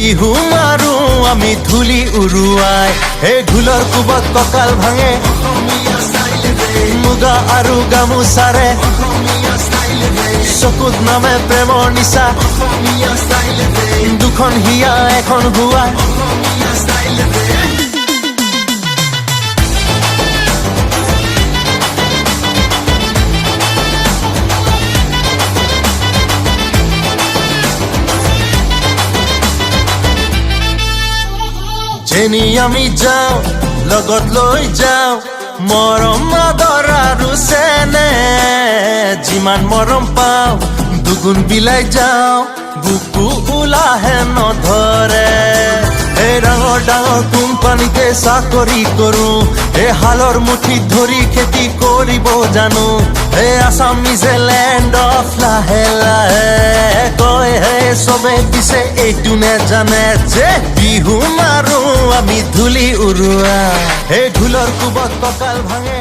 বিহু মাৰো আমি ধূলি উৰুৱাই এই ঢোলৰ কোবত কঁকাল ভাঙে মুগা আৰু গামোচাৰে চকুত নামে প্ৰেমৰ নিচা দুখন হিয়া এখন হুৱা যেনি আমি যাওঁ লগত লৈ যাওঁ মৰম আদৰ আৰু চেনে যিমান মৰম পাওঁ দুগুণ বিলাই যাওঁ বুকু ওলাহে নধৰে এই ডাঙৰ ডাঙৰ কোম্পানীতে চাকৰি কৰোঁ এই হালৰ মুঠিত ধৰি খেতি কৰিব জানো এই Assam is a land of লাহে লাহে কয় হে চবে পিছে এইটো নেজানে যে বিহু মাৰো আমি ধূলি উৰুৱা এই ঢোলৰ কোবত কঁকাল ভাঙে